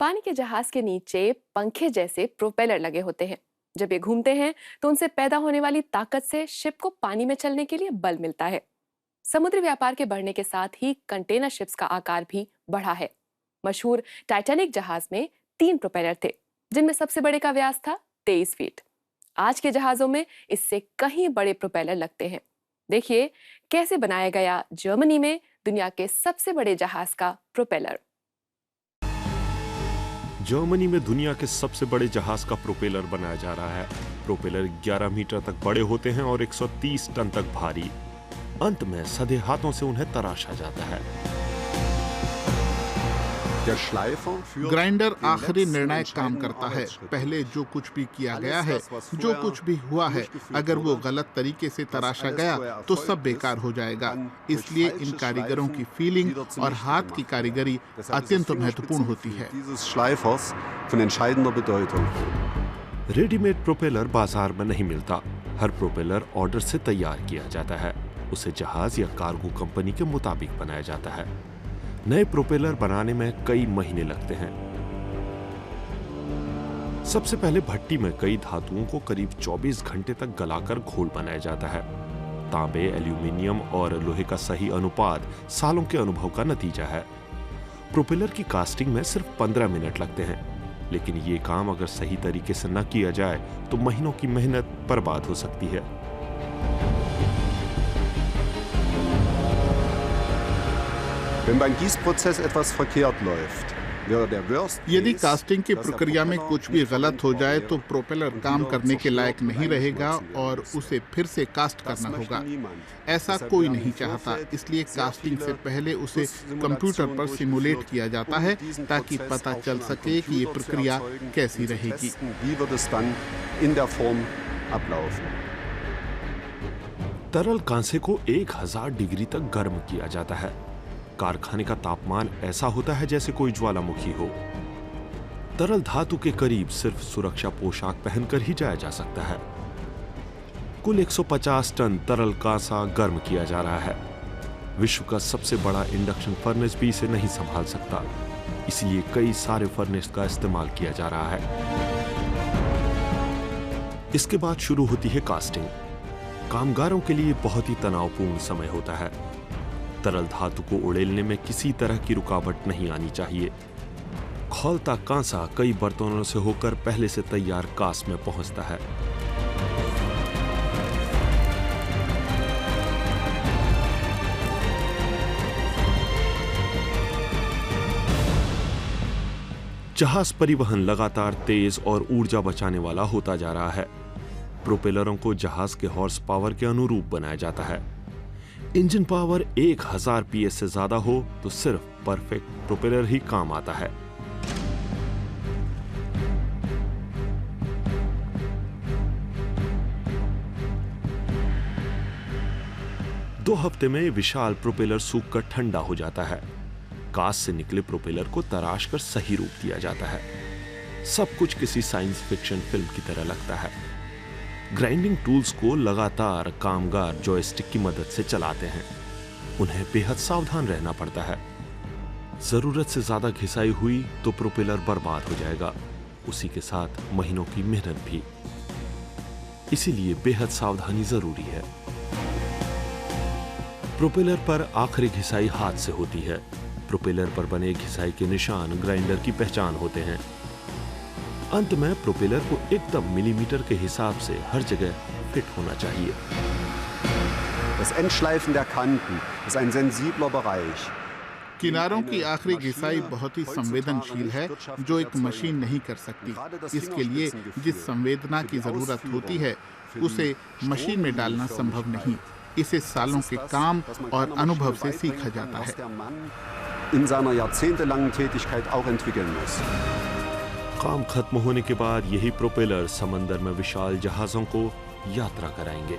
पानी के जहाज के नीचे पंखे जैसे प्रोपेलर लगे होते हैं। जब ये घूमते हैं तो उनसे पैदा होने वाली ताकत से शिप को पानी में चलने के लिए बल मिलता है। समुद्री व्यापार के बढ़ने के साथ ही कंटेनर शिप्स का आकार भी बढ़ा है। मशहूर टाइटैनिक जहाज में 3 प्रोपेलर थे, जिनमें सबसे बड़े का व्यास था 23 फीट। आज के जहाजों में इससे कहीं बड़े प्रोपेलर लगते हैं। देखिए कैसे बनाया गया जर्मनी में दुनिया के सबसे बड़े जहाज का प्रोपेलर। जर्मनी में दुनिया के सबसे बड़े जहाज का प्रोपेलर बनाया जा रहा है। प्रोपेलर 11 मीटर तक बड़े होते हैं और 130 टन तक भारी। अंत में सधे हाथों से उन्हें तराशा जाता है। ग्राइंडर आखिरी निर्णायक काम करता है। पहले जो कुछ भी किया गया है, जो कुछ भी हुआ है, अगर वो गलत तरीके से तराशा गया तो सब बेकार हो जाएगा। इसलिए इन कारीगरों की फीलिंग और हाथ की कारीगरी अत्यंत महत्वपूर्ण होती है। रेडीमेड प्रोपेलर बाजार में नहीं मिलता। हर प्रोपेलर ऑर्डर से तैयार किया जाता है। उसे जहाज या कार्गो कंपनी के मुताबिक बनाया जाता है। नए प्रोपेलर बनाने में कई महीने लगते हैं। सबसे पहले भट्टी में कई धातुओं को करीब 24 घंटे तक गलाकर घोल बनाया जाता है। तांबे, एल्यूमिनियम और लोहे का सही अनुपात सालों के अनुभव का नतीजा है। प्रोपेलर की कास्टिंग में सिर्फ 15 मिनट लगते हैं, लेकिन ये काम अगर सही तरीके से न किया जाए तो महीनों की मेहनत बर्बाद हो सकती है। यदि कास्टिंग की प्रक्रिया में कुछ भी गलत हो जाए तो प्रोपेलर काम करने के लायक नहीं रहेगा और उसे फिर से कास्ट करना होगा। ऐसा कोई नहीं चाहता, इसलिए कास्टिंग से पहले उसे कंप्यूटर पर सिमुलेट किया जाता है ताकि पता चल सके कि ये प्रक्रिया कैसी रहेगी। तरल कांसे को 1000 डिग्री तक गर्म किया जाता है। कारखाने का तापमान ऐसा होता है जैसे कोई ज्वालामुखी हो। तरल धातु के करीब सिर्फ सुरक्षा पोशाक पहनकर ही जाया जा सकता है। कुल 150 टन तरल कांसा गर्म किया जा रहा है। विश्व का सबसे बड़ा इंडक्शन फर्नेस भी इसे नहीं संभाल सकता, इसलिए कई सारे फर्नेस का इस्तेमाल किया जा रहा है। इसके बाद शुरू होती है कास्टिंग। कामगारों के लिए बहुत ही तनावपूर्ण समय होता है। तरल धातु को उड़ेलने में किसी तरह की रुकावट नहीं आनी चाहिए। खौलता कांसा कई बर्तनों से होकर पहले से तैयार कास्ट में पहुंचता है। जहाज परिवहन लगातार तेज और ऊर्जा बचाने वाला होता जा रहा है। प्रोपेलरों को जहाज के हॉर्स पावर के अनुरूप बनाया जाता है। इंजन पावर 1000 PS से ज्यादा हो तो सिर्फ परफेक्ट प्रोपेलर ही काम आता है। दो हफ्ते में विशाल प्रोपेलर सूखकर ठंडा हो जाता है। कास्ट से निकले प्रोपेलर को तराश कर सही रूप दिया जाता है। सब कुछ किसी साइंस फिक्शन फिल्म की तरह लगता है। ग्राइंडिंग टूल्स को लगातार कामगार जॉयस्टिक की मदद से चलाते हैं। उन्हें बेहद सावधान रहना पड़ता है। जरूरत से ज्यादा घिसाई हुई तो प्रोपेलर बर्बाद हो जाएगा, उसी के साथ महीनों की मेहनत भी। इसीलिए बेहद सावधानी जरूरी है। प्रोपेलर पर आखिरी घिसाई हाथ से होती है। प्रोपेलर पर बने घिसाई के निशान ग्राइंडर की पहचान होते हैं। अंत में प्रोपेलर को एकदम मिलीमीटर के हिसाब से हर जगह फिट होना चाहिए। किनारों की आखिरी घिसाई बहुत ही संवेदनशील है, जो एक मशीन नहीं कर सकती। इसके लिए जिस संवेदना की जरूरत होती है उसे मशीन में डालना संभव नहीं। इसे सालों के काम और अनुभव से सीखा जाता है। काम खत्म होने के बाद यही प्रोपेलर समंदर में विशाल जहाजों को यात्रा कराएंगे।